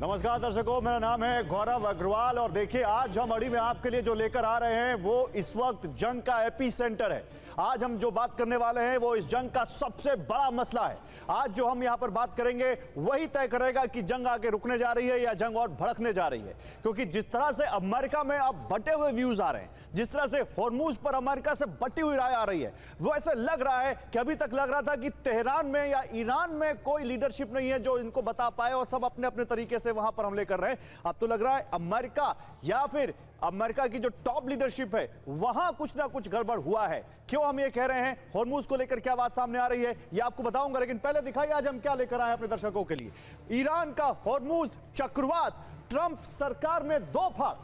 नमस्कार दर्शकों, मेरा नाम है गौरव अग्रवाल और देखिए आज हम अड़ी में आपके लिए जो लेकर आ रहे हैं वो इस वक्त जंग का एपी सेंटर है। आज हम जो बात करने वाले हैं वो इस जंग का सबसे बड़ा मसला है। आज जो हम यहां पर बात करेंगे वही तय करेगा कि जंग आगे रुकने जा रही है या जंग और भड़कने जा रही है, क्योंकि जिस तरह से अमेरिका में अब बटे हुए व्यूज आ रहे हैं, जिस तरह से होर्मुज पर अमेरिका से बटी हुई राय आ रही है, वो ऐसे लग रहा है कि अभी तक लग रहा था कि तेहरान में या ईरान में कोई लीडरशिप नहीं है जो इनको बता पाए और सब अपने अपने तरीके से वहां पर हमले कर रहे हैं। अब तो लग रहा है अमेरिका या फिर अमेरिका की जो टॉप लीडरशिप है वहां कुछ ना कुछ गड़बड़ हुआ है। क्यों हम ये कह रहे हैं, होर्मुज को लेकर क्या बात सामने आ रही है, ये आपको बताऊंगा, लेकिन पहले दिखाइए आज हम क्या लेकर आए हैं अपने दर्शकों के लिए। ईरान का होर्मुज चक्रवात, ट्रंप सरकार में दो फाड़,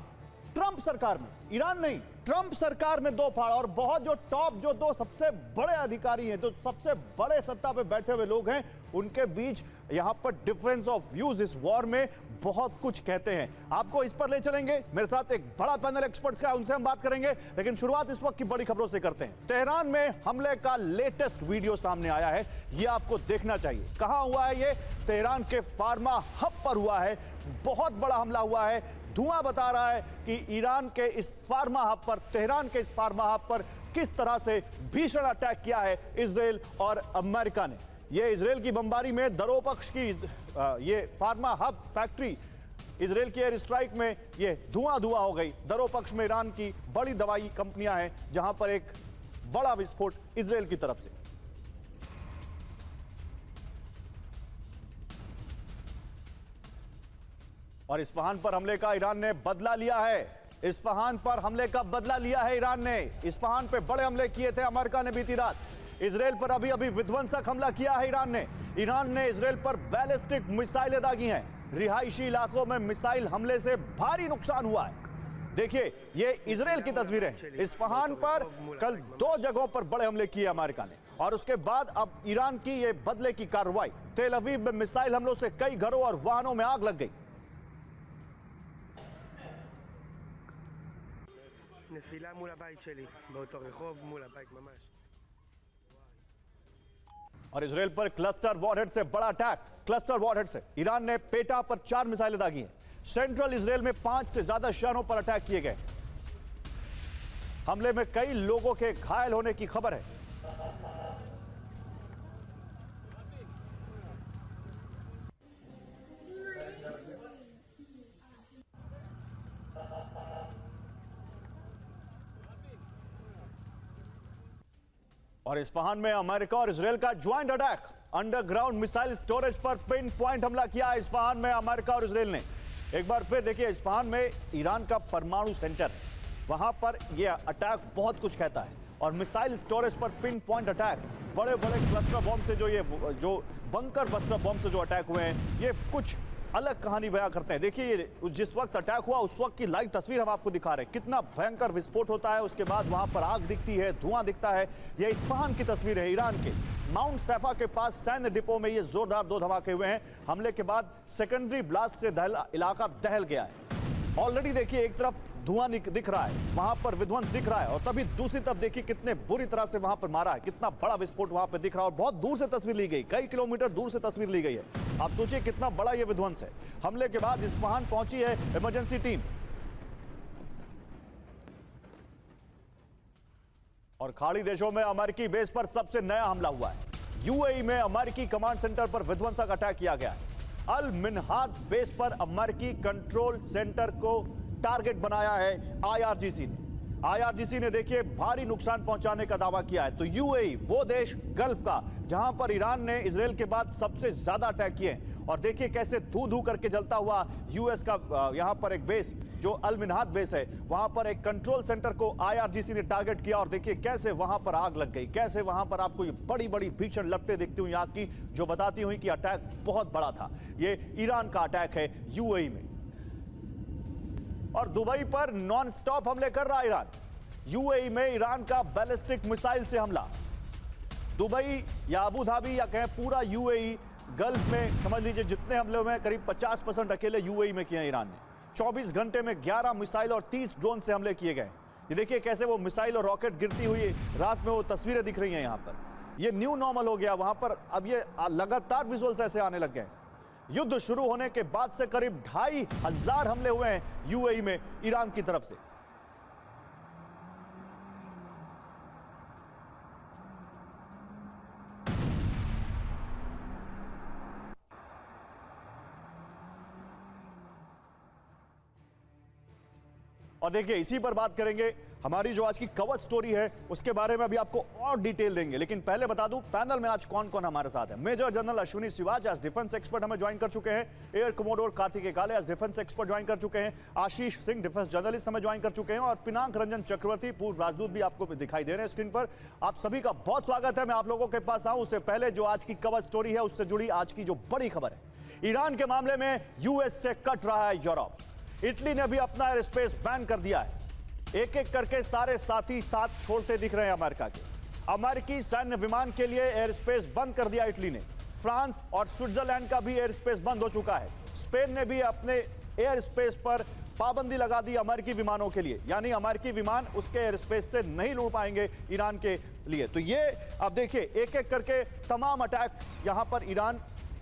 ट्रंप सरकार में, ईरान नहीं, ट्रंप सरकार में दो फाड़। और बहुत जो टॉप जो दो सबसे बड़े अधिकारी हैं, जो सबसे बड़े सत्ता पे बैठे हुए लोग हैं, उनके बीच यहां पर डिफरेंस ऑफ व्यूज इस वॉर में बहुत कुछ कहते हैं। आपको इस पर ले चलेंगे, मेरे साथ एक बड़ा पैनल एक्सपर्ट्स का, उनसे हम बात करेंगे, लेकिन शुरुआत इस वक्त की बड़ी खबरों से करते हैं। तेहरान में हमले का लेटेस्ट वीडियो सामने आया है, यह आपको देखना चाहिए। कहां हुआ है ये? तेहरान के फार्मा हब पर हुआ है, बहुत बड़ा हमला हुआ है। धुआं बता रहा है कि ईरान के इस फार्मा हब पर, तेहरान के इस फार्मा हब पर किस तरह से भीषण अटैक किया है इजराइल और अमेरिका ने। ये इजराइल की बमबारी में दरोपक्ष की ये फार्मा हब फैक्ट्री इजराइल की एयर स्ट्राइक में ये धुआं हो गई। दरोपक्ष में ईरान की बड़ी दवाई कंपनियां हैं, जहां पर एक बड़ा विस्फोट इजराइल की तरफ से। और इस्फहान पर हमले का ईरान ने बदला लिया है। इस्फहान पर हमले का बदला लिया है ईरान ने। इस्फहान पे बड़े हमले किए थे अमेरिका ने बीती रात। इजराइल पर अभी अभी विध्वंसक हमला किया है ईरान ने। ईरान ने इजराइल पर बैलिस्टिक मिसाइलें दागी हैं। रिहायशी इलाकों में मिसाइल हमले से भारी नुकसान हुआ है। देखिए ये इजराइल की तस्वीरें। इस्फहान पर कल दो जगहों पर बड़े हमले किए अमेरिका ने, और उसके बाद अब ईरान की ये बदले की कार्रवाई। तेल अवीव में मिसाइल हमलों से कई घरों और वाहनों में आग लग गई। נפילה מול הבית שלי, באותו רחוב מול הבית ממש. और इजराइल पर क्लस्टर वॉरहेड से बड़ा अटैक। क्लस्टर वॉरहेड से ईरान ने पेटा पर 4 मिसाइलें दागी हैं। सेंट्रल इजराइल में 5 से ज्यादा शहरों पर अटैक किए गए। हमले में कई लोगों के घायल होने की खबर है। और इस्फहान में अमेरिका और इजराइल का joint attack. Underground missile storage पर पिन पॉइंट हमला किया इस्फहान में अमेरिका और इजराइल ने। एक बार फिर देखिए, इस्फहान में ईरान का परमाणु सेंटर है, वहां पर यह अटैक बहुत कुछ कहता है। और मिसाइल स्टोरेज पर पिन पॉइंट अटैक, बड़े बड़े क्लस्टर बॉम्ब से जो बंकर बस्टर बॉम्ब से जो अटैक हुए हैं, ये कुछ अलग कहानी बयां करते हैं। देखिए जिस वक्त अटैक हुआ उस वक्त की लाइव तस्वीर हम आपको दिखा रहे हैं। कितना भयंकर विस्फोट होता है, उसके बाद वहां पर आग दिखती है, धुआं दिखता है। यह इस्फहान की तस्वीर है। ईरान के माउंट सैफा के पास सैन्य डिपो में ये जोरदार 2 धमाके हुए हैं। हमले के बाद सेकेंडरी ब्लास्ट से इलाका दहल गया है। ऑलरेडी देखिए एक तरफ धुआं दिख रहा है, वहां पर विध्वंस दिख रहा है, और तभी दूसरी तरफ देखिए कितने बुरी तरह से वहां पर मारा है। कितना बड़ा विस्फोट वहां पर दिख रहा है, और बहुत दूर से तस्वीर ली गई, कई किलोमीटर दूर से तस्वीर ली गई है। आप सोचिए कितना बड़ा यह विध्वंस है। हमले के बाद इस्फहान पहुंची है इमरजेंसी टीम। और खाड़ी देशों में अमेरिकी बेस पर सबसे नया हमला हुआ है। यूएई में अमेरिकी कमांड सेंटर पर विध्वंसक अटैक किया गया है। अल मिन्हाद बेस पर अमेरिकी कंट्रोल सेंटर को टारगेट बनाया है आईआरजीसी ने। आईआरजीसी ने देखिए भारी नुकसान पहुंचाने का दावा किया है। तो यूएई, वो देश गल्फ का जहां पर ईरान ने इजराइल के बाद सबसे ज्यादा अटैक किए हैं, और देखिए कैसे धू करके जलता हुआ यूएस का यहां पर एक बेस जो अल मिन्हाद बेस है, वहां पर एक कंट्रोल सेंटर को आईआरजीसी ने टारगेट किया, और देखिए कैसे वहां पर आग लग गई, कैसे वहां पर आपको ये बड़ी बड़ी भीषण लपटें दिखती हुई आग की, जो बताती हुई कि अटैक बहुत बड़ा था। ये ईरान का अटैक है यूएई में। और दुबई पर नॉन स्टॉप हमले कर रहा ईरान। यूएई में ईरान का बैलिस्टिक मिसाइल से हमला। दुबई या अबू धाबी या कहें पूरा यूएई, गल्फ में समझ लीजिए जितने हमले हुए हैं करीब 50% अकेले यूएई में किए हैं ईरान ने। 24 घंटे में 11 मिसाइल और 30 ड्रोन से हमले किए गए। ये देखिए कैसे वो मिसाइल और रॉकेट गिरती हुई रात में वो तस्वीरें दिख रही हैं। यहां पर ये न्यू नॉर्मल हो गया, वहां पर अब ये लगातार विजुअल्स ऐसे आने लग गए। युद्ध शुरू होने के बाद से करीब 2500 हमले हुए हैं यूएई में ईरान की तरफ से। और देखिए इसी पर बात करेंगे, हमारी जो आज की कवर स्टोरी है उसके बारे में अभी आपको और डिटेल देंगे, लेकिन पहले बता दूं पैनल में आज कौन कौन हमारे साथ है। Major general Ashwini Shivaj as defence expert हमें ज्वाइन कर चुके हैं, एयर कमोडोर कार्तिकेय काले एज डिफेंस एक्सपर्ट ज्वाइन कर चुके हैं, आशीष सिंह डिफेंस जर्नलिस्ट हमें ज्वाइन कर चुके हैं, और पिनाक रंजन चक्रवर्ती पूर्व राजदूत भी आपको दिखाई दे रहे हैं स्क्रीन पर। आप सभी का बहुत स्वागत है। मैं आप लोगों के पास आऊं उससे पहले जो आज की कवर स्टोरी है उससे जुड़ी आज की जो बड़ी खबर है, ईरान के मामले में यूएस से कट रहा है यूरोप। इटली ने भी अपना एयर स्पेस बैन कर दिया है। एक एक करके सारे साथी साथ छोड़ते दिख रहे हैं अमेरिका के। अमेरिकी सैन्य विमान के लिए एयर स्पेस बंद कर दिया इटली ने। फ्रांस और स्विट्जरलैंड का भी एयर स्पेस बंद हो चुका है। स्पेन ने भी अपने एयर स्पेस पर पाबंदी लगा दी अमेरिकी विमानों के लिए, यानी अमेरिकी विमान उसके एयर स्पेस से नहीं उड़ पाएंगे ईरान के लिए। तो ये अब देखिए एक एक करके तमाम अटैक्स यहां पर ईरान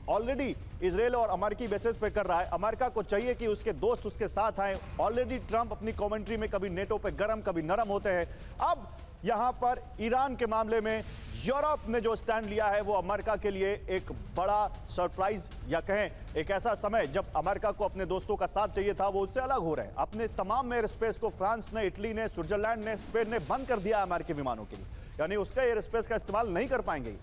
ऑलरेडी इजराइल और अमेरिकी बेसिस पे कर रहा है। अमेरिका को चाहिए कि उसके दोस्त उसके साथ आए। ऑलरेडी ट्रंप अपनी कमेंट्री में कभी नेटो पे गरम कभी नरम होते हैं। अब यहां पर ईरान के मामले में यूरोप ने जो स्टैंड लिया है वो अमेरिका के लिए एक बड़ा सरप्राइज, या कहें एक ऐसा समय जब अमेरिका को अपने दोस्तों का साथ चाहिए था वो उससे अलग हो रहे हैं। अपने तमाम एयर स्पेस को फ्रांस ने, इटली ने, स्विट्जरलैंड ने, स्पेन ने बंद कर दिया अमेरिकी विमानों के लिए, यानी उसका एयर स्पेस का इस्तेमाल नहीं कर पाएंगे।